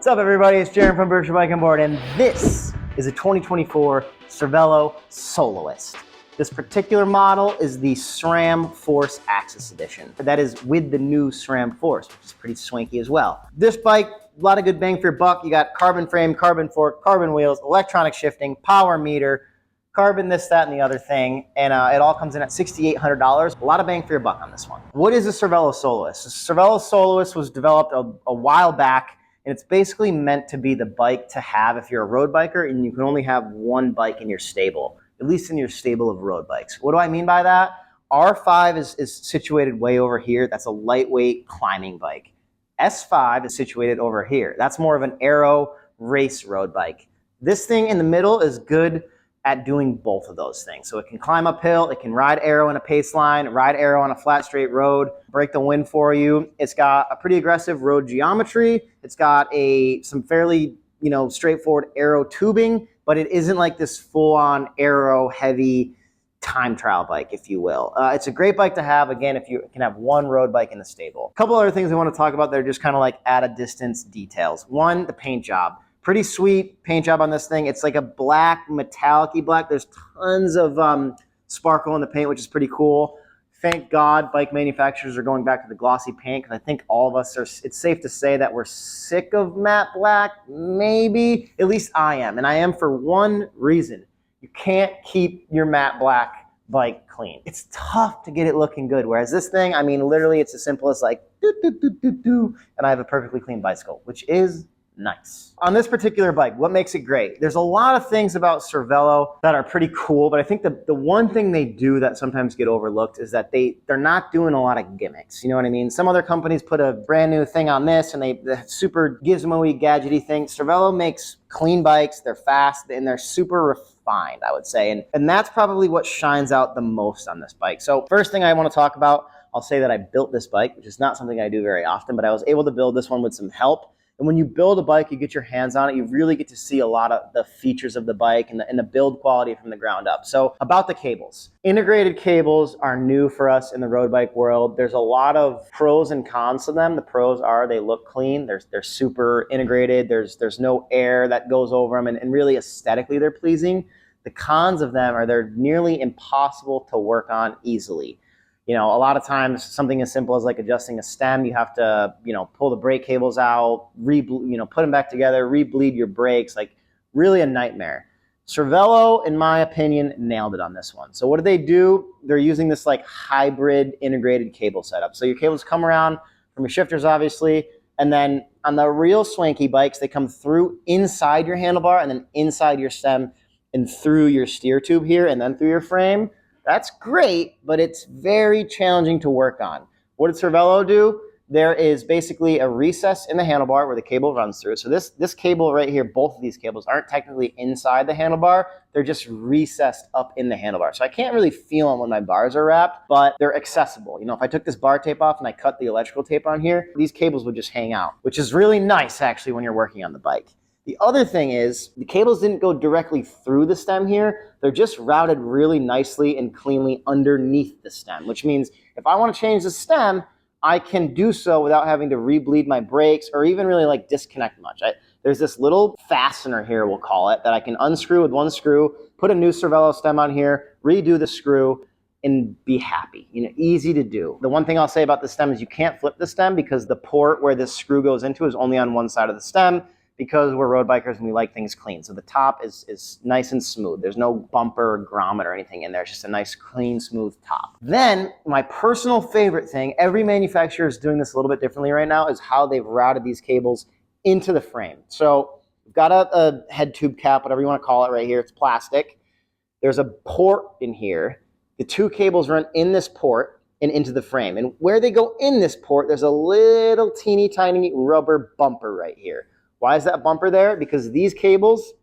What's up, everybody? It's Jaron from Berkshire Bike and Board, and this is a 2024 Cervelo Soloist. This particular model is the SRAM Force Axis Edition. That is with the new SRAM Force, which is pretty swanky as well. This bike, a lot of good bang for your buck. You got carbon frame, carbon fork, carbon wheels, electronic shifting, power meter, carbon this, that, and the other thing, and it all comes in at $6,800. A lot of bang for your buck on this one. What is a Cervelo Soloist? The Cervelo Soloist was developed a while back, and it's basically meant to be the bike to have if you're a road biker and you can only have one bike in your stable, at least in your stable of road bikes. What do I mean by that? R5 is situated way over here. That's a lightweight climbing bike. S5 is situated over here. That's more of an aero race road bike. This thing in the middle is good at doing both of those things. So it can climb uphill, it can ride aero in a pace line, ride aero on a flat straight road, break the wind for you. It's got a pretty aggressive road geometry. It's got some fairly, straightforward aero tubing, but it isn't like this full-on aero heavy time trial bike, if you will. It's a great bike to have, again, if you can have one road bike in the stable. A couple other things I want to talk about that are just kind of like at a distance details. One, the paint job. Pretty sweet paint job on this thing. It's like a black, metallic-y black. There's tons of sparkle in the paint, which is pretty cool. Thank God bike manufacturers are going back to the glossy paint, because I think all of us it's safe to say that we're sick of matte black, maybe. At least I am, and I am for one reason. You can't keep your matte black bike clean. It's tough to get it looking good, whereas this thing, I mean, literally it's as simple as like, and I have a perfectly clean bicycle, which is nice. On this particular bike, what makes it great? There's a lot of things about Cervelo that are pretty cool, but I think the one thing they do that sometimes get overlooked is that they're not doing a lot of gimmicks. You know what I mean? Some other companies put a brand new thing on this and the super gizmo-y, gadgety thing. Cervelo makes clean bikes, they're fast, and they're super refined, I would say. And that's probably what shines out the most on this bike. So first thing I want to talk about, I'll say that I built this bike, which is not something I do very often, but I was able to build this one with some help. And when you build a bike, you get your hands on it, you really get to see a lot of the features of the bike and the build quality from the ground up. So about the cables. Integrated cables are new for us in the road bike world. There's a lot of pros and cons to them. The pros are they look clean. They're super integrated. There's no air that goes over them, and really aesthetically they're pleasing. The cons of them are they're nearly impossible to work on easily. A lot of times something as simple as like adjusting a stem, you have to, pull the brake cables out, put them back together, re-bleed your brakes, like really a nightmare. Cervelo, in my opinion, nailed it on this one. So what do? They're using this like hybrid integrated cable setup. So your cables come around from your shifters, obviously, and then on the real swanky bikes, they come through inside your handlebar and then inside your stem and through your steer tube here and then through your frame. That's great, but it's very challenging to work on. What did Cervelo do? There is basically a recess in the handlebar where the cable runs through. So this cable right here, both of these cables aren't technically inside the handlebar. They're just recessed up in the handlebar. So I can't really feel them when my bars are wrapped, but they're accessible. If I took this bar tape off and I cut the electrical tape on here, these cables would just hang out, which is really nice actually when you're working on the bike. The other thing is the cables didn't go directly through the stem here. They're just routed really nicely and cleanly underneath the stem, which means if I want to change the stem, I can do so without having to re-bleed my brakes or even really like disconnect much. There's this little fastener here, we'll call it, that I can unscrew with one screw, put a new Cervelo stem on here, redo the screw, and be happy. Easy to do. The one thing I'll say about the stem is you can't flip the stem because the port where this screw goes into is only on one side of the stem, because we're road bikers and we like things clean. So the top is nice and smooth. There's no bumper or grommet or anything in there. It's just a nice, clean, smooth top. Then my personal favorite thing, every manufacturer is doing this a little bit differently right now, is how they've routed these cables into the frame. So we've got a head tube cap, whatever you want to call it right here. It's plastic. There's a port in here. The two cables run in this port and into the frame. And where they go in this port, there's a little teeny tiny rubber bumper right here. Why is that bumper there? Because these cables,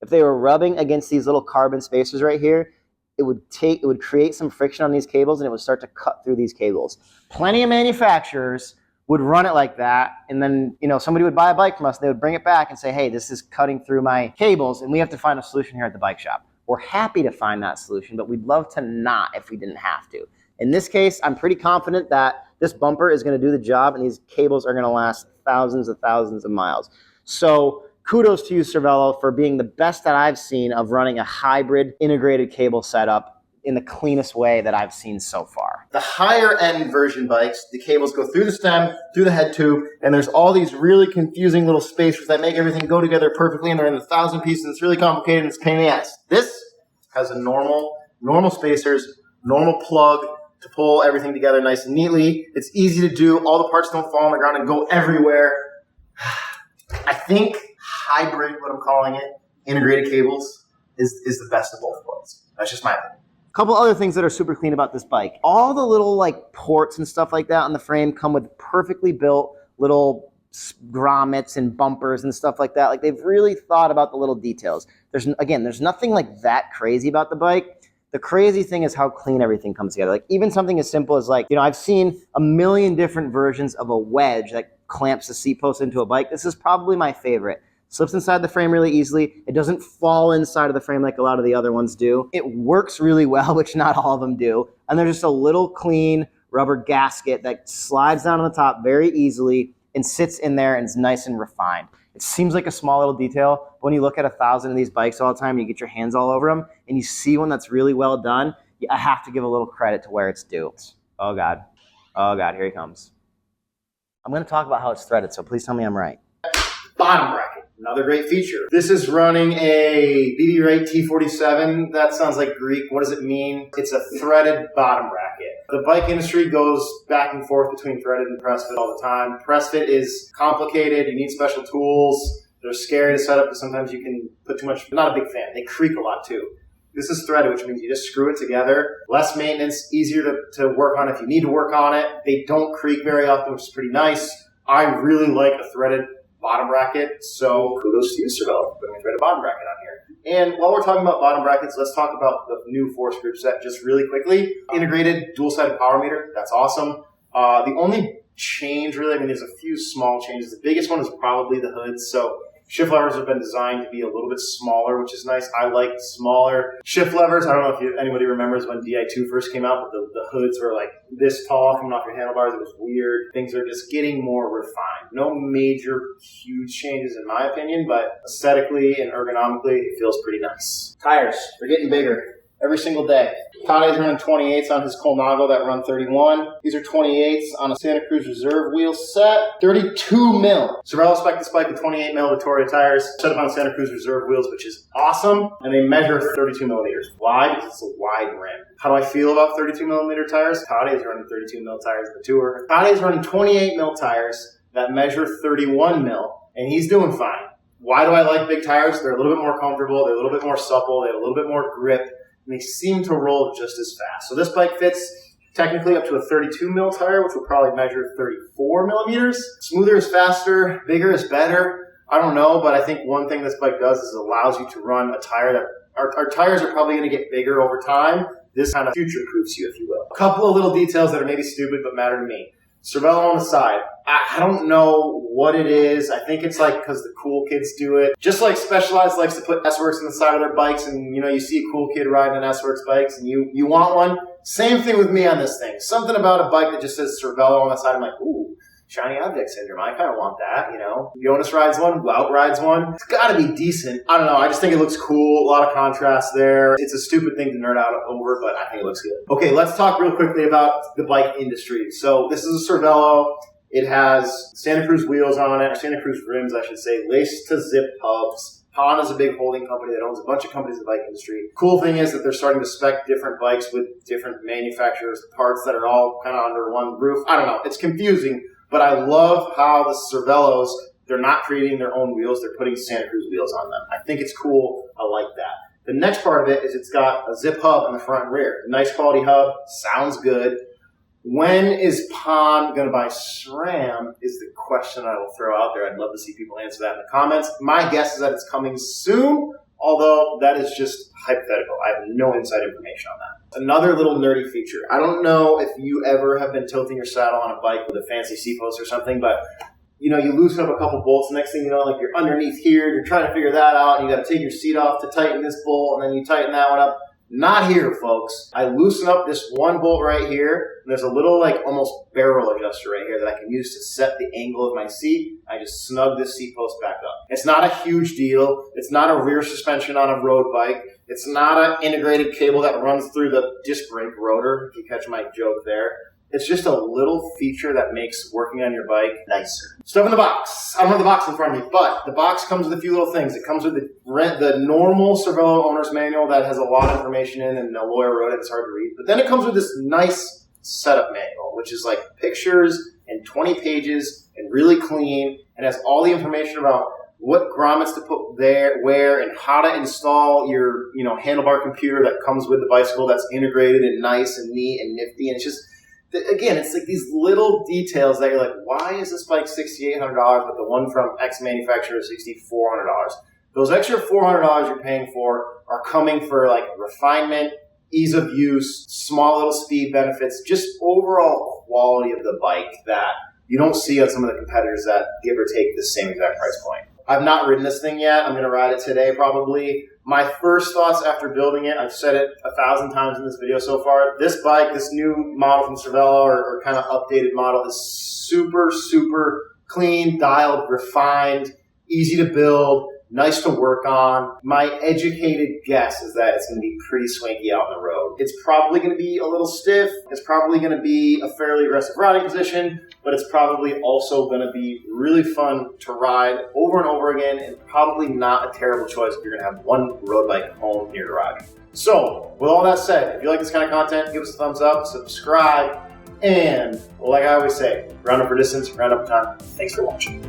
if they were rubbing against these little carbon spacers right here, it would create some friction on these cables and it would start to cut through these cables. Plenty of manufacturers would run it like that, and then somebody would buy a bike from us and they would bring it back and say, hey, this is cutting through my cables and we have to find a solution here at the bike shop. We're happy to find that solution, but we'd love to not if we didn't have to. In this case, I'm pretty confident that This bumper is going to do the job, and these cables are going to last thousands of miles. So kudos to you, Cervelo, for being the best that I've seen of running a hybrid integrated cable setup in the cleanest way that I've seen so far. The higher end version bikes, the cables go through the stem, through the head tube, and there's all these really confusing little spacers that make everything go together perfectly, and they're in 1,000 pieces. It's really complicated, and it's a pain in the ass. This has a normal spacers, normal plug to pull everything together nice and neatly. It's easy to do. All the parts don't fall on the ground and go everywhere. I think hybrid, what I'm calling it, integrated cables, is the best of both worlds. That's just my opinion. Couple other things that are super clean about this bike. All the little like ports and stuff like that on the frame come with perfectly built little grommets and bumpers and stuff like that. Like they've really thought about the little details. There's nothing like that crazy about the bike. The crazy thing is how clean everything comes together. Like even something as simple as like, I've seen a million different versions of a wedge that clamps the seat post into a bike. This is probably my favorite. Slips inside the frame really easily. It doesn't fall inside of the frame like a lot of the other ones do. It works really well, which not all of them do. And there's just a little clean rubber gasket that slides down on the top very easily and sits in there and is nice and refined. It seems like a small little detail, but when you look at 1,000 of these bikes all the time, you get your hands all over them, and you see one that's really well done, I have to give a little credit to where it's due. Oh God, here he comes. I'm gonna talk about how it's threaded, so please tell me I'm right. Bottom bracket. Another great feature. This is running a BB Ray T47. That sounds like Greek. What does it mean? It's a threaded bottom bracket. The bike industry goes back and forth between threaded and press fit all the time. Press fit is complicated. You need special tools. They're scary to set up because sometimes you can put too much. I'm not a big fan. They creak a lot too. This is threaded, which means you just screw it together. Less maintenance, easier to work on if you need to work on it. They don't creak very often, which is pretty nice. I really like a threaded bottom bracket, so kudos to you, Cervelo, for putting a threaded bottom bracket on here. And while we're talking about bottom brackets, let's talk about the new force group set just really quickly. Integrated dual-sided power meter, that's awesome. The only change really, there's a few small changes. The biggest one is probably the hoods. So shift levers have been designed to be a little bit smaller, which is nice. I like smaller shift levers. I don't know if anybody remembers when Di2 first came out, but the hoods were like this tall coming off your handlebars. It was weird. Things are just getting more refined. No major huge changes in my opinion, but aesthetically and ergonomically, it feels pretty nice. Tires, they're getting bigger every single day. Tade's running 28s on his Colnago that run 31. These are 28s on a Santa Cruz Reserve wheel set. 32 mil. Cervelo spec'd this bike with 28 mil Vittoria tires, set up on Santa Cruz Reserve wheels, which is awesome. And they measure 32 millimeters. Why? Because it's a wide rim. How do I feel about 32 millimeter tires? Tade is running 32 mil tires in the Tour. Tade is running 28 mil tires that measure 31 mil, and he's doing fine. Why do I like big tires? They're a little bit more comfortable. They're a little bit more supple. They have a little bit more grip. And they seem to roll just as fast. So this bike fits technically up to a 32 mil tire, which will probably measure 34 millimeters. Smoother is faster, bigger is better. I don't know, but I think one thing this bike does is it allows you to run a tire that, our tires are probably going to get bigger over time. This kind of future-proofs you, if you will. A couple of little details that are maybe stupid but matter to me. Cervelo on the side. I don't know what it is. I think it's like because the cool kids do it. Just like Specialized likes to put S-Works on the side of their bikes, and you see a cool kid riding an S-Works bikes and you want one. Same thing with me on this thing. Something about a bike that just says Cervelo on the side. I'm like, ooh, shiny object syndrome. I kind of want that, Jonas rides one, Wout rides one. It's got to be decent. I don't know. I just think it looks cool. A lot of contrast there. It's a stupid thing to nerd out over, but I think it looks good. Okay, let's talk real quickly about the bike industry. So this is a Cervelo. It has Santa Cruz wheels on it, or Santa Cruz rims, I should say, laced to zip hubs. Pon is a big holding company that owns a bunch of companies in the bike industry. Cool thing is that they're starting to spec different bikes with different manufacturers, parts that are all kind of under one roof. I don't know. It's confusing. But I love how the Cervelos, they're not creating their own wheels. They're putting Santa Cruz wheels on them. I think it's cool. I like that. The next part of it is it's got a zip hub in the front and rear. Nice quality hub. Sounds good. When is Pon going to buy SRAM is the question I will throw out there. I'd love to see people answer that in the comments. My guess is that it's coming soon, although that is just hypothetical. I have no inside information on that. Another little nerdy feature. I don't know if you ever have been tilting your saddle on a bike with a fancy seat post or something, but you loosen up a couple bolts. Next thing you know, like you're underneath here, you're trying to figure that out, and you got to take your seat off to tighten this bolt, and then you tighten that one up. Not here, folks. I loosen up this one bolt right here, and there's a little like almost barrel adjuster right here that I can use to set the angle of my seat. I just snug this seat post back up. It's not a huge deal. It's not a rear suspension on a road bike. It's not an integrated cable that runs through the disc brake rotor, if you catch my joke there. It's just a little feature that makes working on your bike nicer. Stuff in the box. I don't have the box in front of me, but the box comes with a few little things. It comes with the normal Cervelo owner's manual that has a lot of information in, and a lawyer wrote it. It's hard to read. But then it comes with this nice setup manual, which is like pictures and 20 pages and really clean, and has all the information about what grommets to put there, where, and how to install your handlebar computer that comes with the bicycle that's integrated and nice and neat and nifty. And it's just, again, it's like these little details that you're like, why is this bike $6,800 but the one from X manufacturer is $6,400? Those extra $400 you're paying for are coming for like refinement, ease of use, small little speed benefits, just overall quality of the bike that you don't see on some of the competitors that give or take the same exact price point. I've not ridden this thing yet. I'm going to ride it today probably. My first thoughts after building it, I've said it 1,000 times in this video so far, this bike, this new model from Cervelo or kind of updated model is super, super clean, dialed, refined, easy to build, nice to work on. My educated guess is that it's going to be pretty swanky out on the road. It's probably going to be a little stiff. It's probably going to be a fairly aggressive riding position, but it's probably also going to be really fun to ride over and over again, and probably not a terrible choice if you're going to have one road bike home near your garage. So, with all that said, if you like this kind of content, give us a thumbs up, subscribe, and like I always say, round up for distance, round up for time. Thanks for watching.